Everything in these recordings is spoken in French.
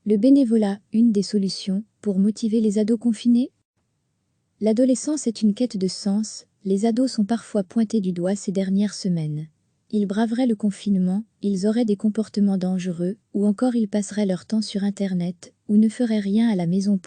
Le bénévolat, une des solutions pour motiver les ados confinés? L'adolescence est une quête de sens, les ados sont parfois pointés du doigt ces dernières semaines. Ils braveraient le confinement, ils auraient des comportements dangereux, ou encore ils passeraient leur temps sur Internet, ou ne feraient rien à la maison.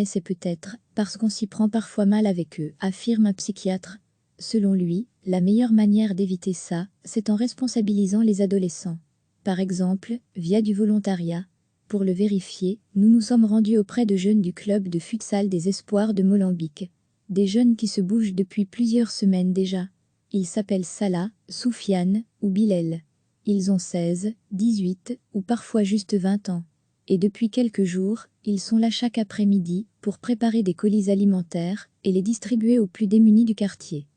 C'est peut-être parce qu'on s'y prend parfois mal avec eux, affirme un psychiatre. Selon lui, la meilleure manière d'éviter ça, c'est en responsabilisant les adolescents. Par exemple, via du volontariat. Pour le vérifier, nous nous sommes rendus auprès de jeunes du club de futsal des Espoirs de Molenbeek. Des jeunes qui se bougent depuis plusieurs semaines déjà. Ils s'appellent Salah, Soufiane ou Bilal. Ils ont 16, 18 ou parfois juste 20 ans. Et depuis quelques jours, ils sont là chaque après-midi pour préparer des colis alimentaires et les distribuer aux plus démunis du quartier.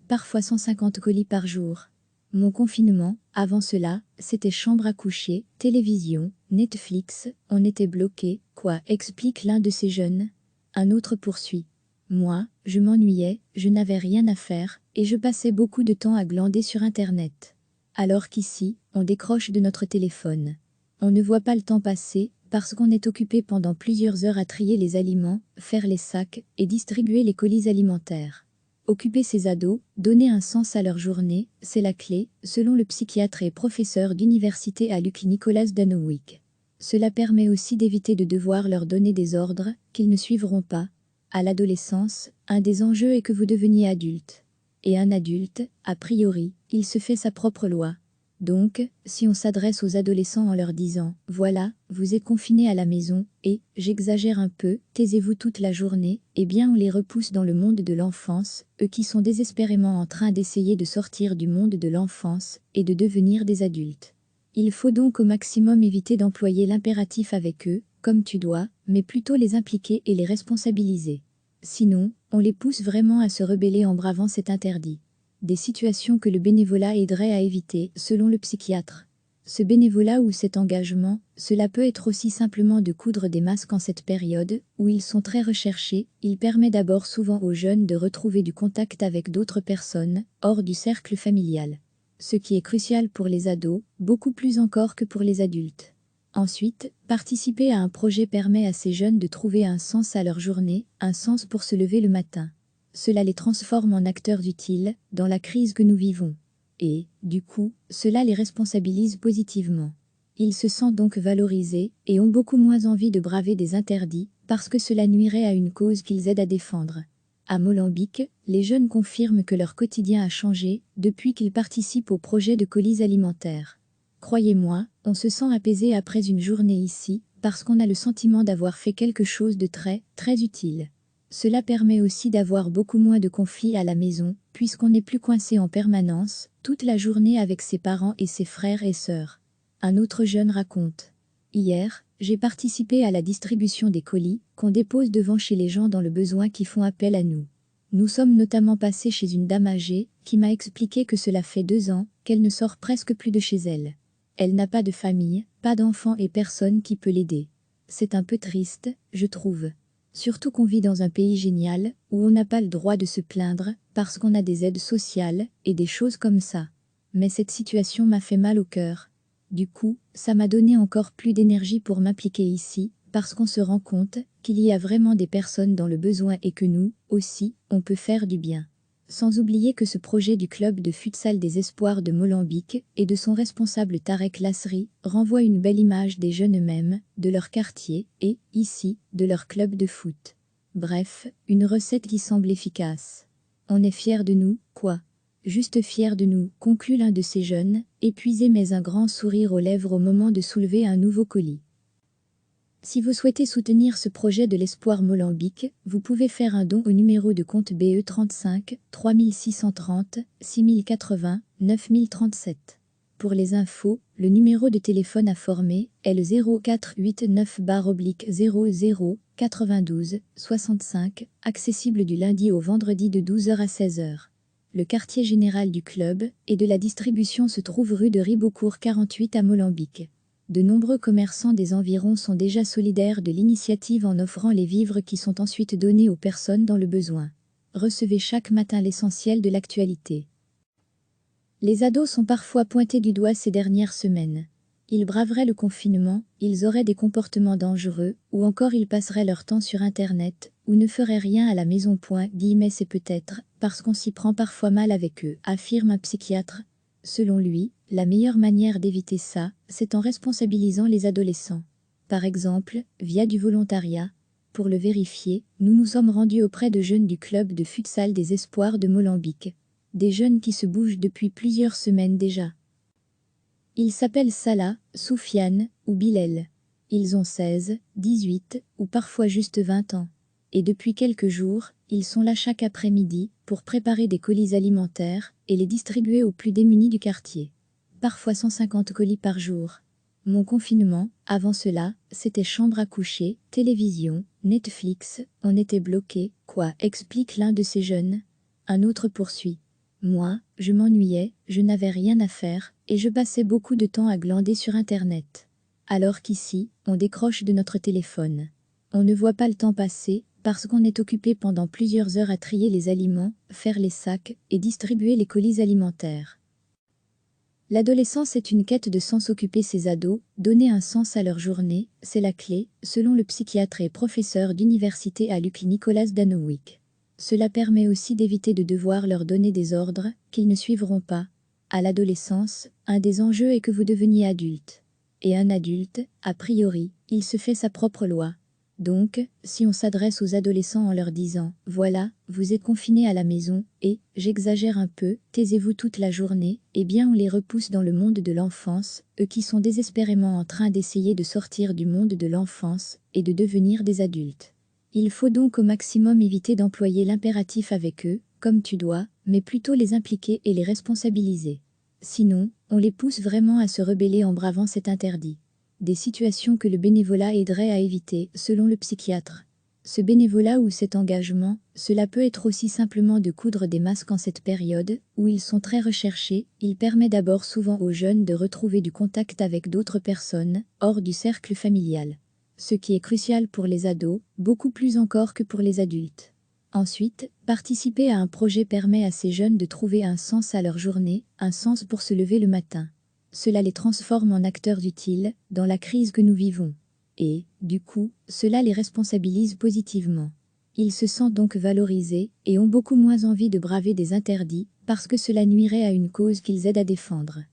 Parfois 150 colis par jour. Mon confinement, avant cela, c'était chambre à coucher, télévision, Netflix, on était bloqués, quoi, explique l'un de ces jeunes. Un autre poursuit. Moi, je m'ennuyais, je n'avais rien à faire, et je passais beaucoup de temps à glander sur Internet. Alors qu'ici, on décroche de notre téléphone. On ne voit pas le temps passer, parce qu'on est occupé pendant plusieurs heures à trier les aliments, faire les sacs et distribuer les colis alimentaires. Occuper ces ados, donner un sens à leur journée, c'est la clé, selon le psychiatre et professeur d'université à Luc Nicolas Danowick. Cela permet aussi d'éviter de devoir leur donner des ordres qu'ils ne suivront pas. À l'adolescence, un des enjeux est que vous deveniez adulte. Et un adulte, a priori, il se fait sa propre loi. Donc, si on s'adresse aux adolescents en leur disant « Voilà, vous êtes confinés à la maison, et, j'exagère un peu, taisez-vous toute la journée », eh bien on les repousse dans le monde de l'enfance, eux qui sont désespérément en train d'essayer de sortir du monde de l'enfance et de devenir des adultes. Il faut donc au maximum éviter d'employer l'impératif avec eux, comme tu dois, mais plutôt les impliquer et les responsabiliser. Sinon, on les pousse vraiment à se rebeller en bravant cet interdit. Des situations que le bénévolat aiderait à éviter, selon le psychiatre. Ce bénévolat ou cet engagement, cela peut être aussi simplement de coudre des masques en cette période, où ils sont très recherchés, il permet d'abord souvent aux jeunes de retrouver du contact avec d'autres personnes, hors du cercle familial. Ce qui est crucial pour les ados, beaucoup plus encore que pour les adultes. Ensuite, participer à un projet permet à ces jeunes de trouver un sens à leur journée, un sens pour se lever le matin. Cela les transforme en acteurs utiles dans la crise que nous vivons. Et, du coup, cela les responsabilise positivement. Ils se sentent donc valorisés et ont beaucoup moins envie de braver des interdits parce que cela nuirait à une cause qu'ils aident à défendre. À Molenbeek, les jeunes confirment que leur quotidien a changé depuis qu'ils participent au projet de colis alimentaires. Croyez-moi, on se sent apaisé après une journée ici parce qu'on a le sentiment d'avoir fait quelque chose de très, très utile. Cela permet aussi d'avoir beaucoup moins de conflits à la maison, puisqu'on n'est plus coincé en permanence, toute la journée avec ses parents et ses frères et sœurs. Un autre jeune raconte. Hier, j'ai participé à la distribution des colis qu'on dépose devant chez les gens dans le besoin qui font appel à nous. Nous sommes notamment passés chez une dame âgée qui m'a expliqué que cela fait 2 ans qu'elle ne sort presque plus de chez elle. Elle n'a pas de famille, pas d'enfants et personne qui peut l'aider. C'est un peu triste, je trouve. Surtout qu'on vit dans un pays génial, où on n'a pas le droit de se plaindre, parce qu'on a des aides sociales, et des choses comme ça. Mais cette situation m'a fait mal au cœur. Du coup, ça m'a donné encore plus d'énergie pour m'impliquer ici, parce qu'on se rend compte qu'il y a vraiment des personnes dans le besoin et que nous, aussi, on peut faire du bien. Sans oublier que ce projet du club de futsal des Espoirs de Molenbeek et de son responsable Tarek Lasri renvoie une belle image des jeunes eux-mêmes, de leur quartier et, ici, de leur club de foot. Bref, une recette qui semble efficace. On est fiers de nous, quoi. Juste fiers de nous, conclut l'un de ces jeunes, épuisé mais un grand sourire aux lèvres au moment de soulever un nouveau colis. Si vous souhaitez soutenir ce projet de l'Espoir Molenbeek, vous pouvez faire un don au numéro de compte BE 35 3630 6080 9037. Pour les infos, le numéro de téléphone à former est le 0489/00 92 65, accessible du lundi au vendredi de 12 h à 16 h. Le quartier général du club et de la distribution se trouve rue de Ribeaucourt 48 à Molenbeek. De nombreux commerçants des environs sont déjà solidaires de l'initiative en offrant les vivres qui sont ensuite donnés aux personnes dans le besoin. Recevez chaque matin l'essentiel de l'actualité. Les ados sont parfois pointés du doigt ces dernières semaines. Ils braveraient le confinement, ils auraient des comportements dangereux, ou encore ils passeraient leur temps sur Internet, ou ne feraient rien à la maison. C'est peut-être parce qu'on s'y prend parfois mal avec eux, affirme un psychiatre. Selon lui, la meilleure manière d'éviter ça, c'est en responsabilisant les adolescents. Par exemple, via du volontariat. Pour le vérifier, nous nous sommes rendus auprès de jeunes du club de futsal des Espoirs de Molenbeek. Des jeunes qui se bougent depuis plusieurs semaines déjà. Ils s'appellent Salah, Soufiane ou Bilal. Ils ont 16, 18 ou parfois juste 20 ans. Et depuis quelques jours, ils sont là chaque après-midi pour préparer des colis alimentaires et les distribuer aux plus démunis du quartier. Parfois 150 colis par jour. Mon confinement, avant cela, c'était chambre à coucher, télévision, Netflix, on était bloqués, quoi, explique l'un de ces jeunes. Un autre poursuit. Moi, je m'ennuyais, je n'avais rien à faire, et je passais beaucoup de temps à glander sur Internet. Alors qu'ici, on décroche de notre téléphone. On ne voit pas le temps passer, parce qu'on est occupé pendant plusieurs heures à trier les aliments, faire les sacs, et distribuer les colis alimentaires. L'adolescence est une quête de sens. Occuper ses ados, donner un sens à leur journée, c'est la clé, selon le psychiatre et professeur d'université à l'UCLI Nicolas Danowick. Cela permet aussi d'éviter de devoir leur donner des ordres qu'ils ne suivront pas. À l'adolescence, un des enjeux est que vous deveniez adulte. Et un adulte, a priori, il se fait sa propre loi. Donc, si on s'adresse aux adolescents en leur disant « Voilà, vous êtes confinés à la maison et, j'exagère un peu, taisez-vous toute la journée », eh bien on les repousse dans le monde de l'enfance, eux qui sont désespérément en train d'essayer de sortir du monde de l'enfance et de devenir des adultes. Il faut donc au maximum éviter d'employer l'impératif avec eux, comme tu dois, mais plutôt les impliquer et les responsabiliser. Sinon, on les pousse vraiment à se rebeller en bravant cet interdit. Des situations que le bénévolat aiderait à éviter, selon le psychiatre. Ce bénévolat ou cet engagement, cela peut être aussi simplement de coudre des masques en cette période, où ils sont très recherchés. Il permet d'abord souvent aux jeunes de retrouver du contact avec d'autres personnes, hors du cercle familial. Ce qui est crucial pour les ados, beaucoup plus encore que pour les adultes. Ensuite, participer à un projet permet à ces jeunes de trouver un sens à leur journée, un sens pour se lever le matin. Cela les transforme en acteurs utiles dans la crise que nous vivons. Et, du coup, cela les responsabilise positivement. Ils se sentent donc valorisés et ont beaucoup moins envie de braver des interdits parce que cela nuirait à une cause qu'ils aident à défendre.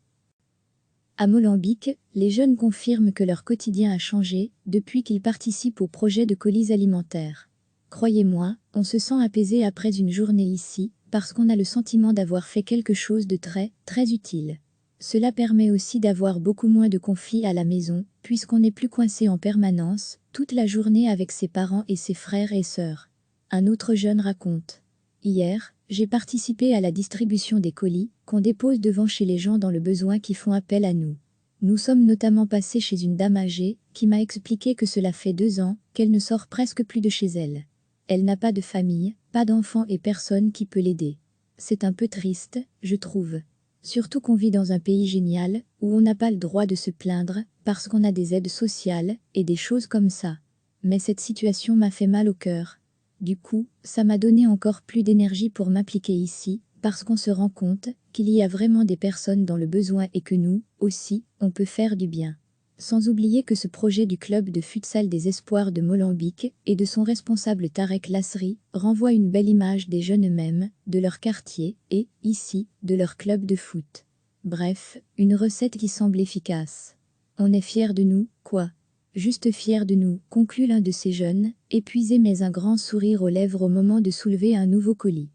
À Molenbeek, les jeunes confirment que leur quotidien a changé depuis qu'ils participent au projet de colis alimentaires. Croyez-moi, on se sent apaisé après une journée ici, parce qu'on a le sentiment d'avoir fait quelque chose de très, très utile. Cela permet aussi d'avoir beaucoup moins de conflits à la maison, puisqu'on n'est plus coincé en permanence, toute la journée avec ses parents et ses frères et sœurs. Un autre jeune raconte. Hier, j'ai participé à la distribution des colis qu'on dépose devant chez les gens dans le besoin qui font appel à nous. Nous sommes notamment passés chez une dame âgée qui m'a expliqué que cela fait 2 ans qu'elle ne sort presque plus de chez elle. Elle n'a pas de famille, pas d'enfants et personne qui peut l'aider. C'est un peu triste, je trouve. Surtout qu'on vit dans un pays génial, où on n'a pas le droit de se plaindre, parce qu'on a des aides sociales, et des choses comme ça. Mais cette situation m'a fait mal au cœur. Du coup, ça m'a donné encore plus d'énergie pour m'impliquer ici, parce qu'on se rend compte qu'il y a vraiment des personnes dans le besoin et que nous, aussi, on peut faire du bien. Sans oublier que ce projet du club de futsal des Espoirs de Molenbeek et de son responsable Tarek Lasri renvoie une belle image des jeunes eux-mêmes, de leur quartier et, ici, de leur club de foot. Bref, une recette qui semble efficace. On est fiers de nous, quoi. Juste fiers de nous, conclut l'un de ces jeunes, épuisé mais un grand sourire aux lèvres au moment de soulever un nouveau colis.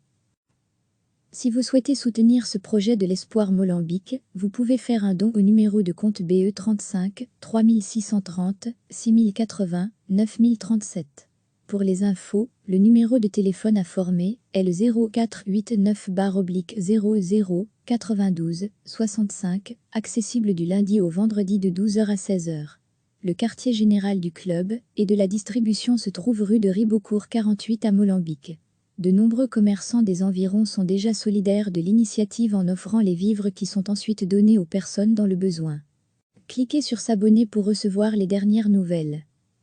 Si vous souhaitez soutenir ce projet de l'Espoir Molenbeek, vous pouvez faire un don au numéro de compte BE 35 3630 6080 9037. Pour les infos, le numéro de téléphone à former est le 0489/00 92 65, accessible du lundi au vendredi de 12h à 16h. Le quartier général du club et de la distribution se trouve rue de Ribeaucourt 48 à Molenbeek. De nombreux commerçants des environs sont déjà solidaires de l'initiative en offrant les vivres qui sont ensuite donnés aux personnes dans le besoin. Cliquez sur s'abonner pour recevoir les dernières nouvelles.